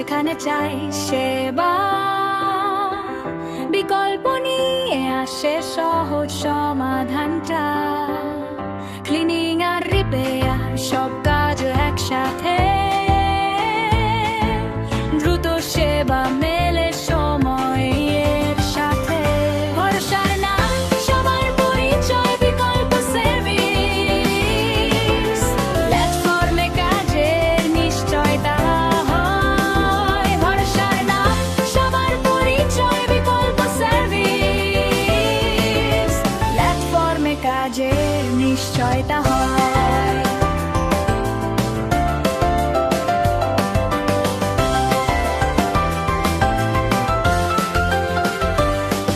যেখানে চাই সেবা, বিকল্প নিয়ে আসে সহজ সমাধানটা। ক্লিনিং আর রিপেয়ার সব কাজ একসাথে, দ্রুত সেবা মেলে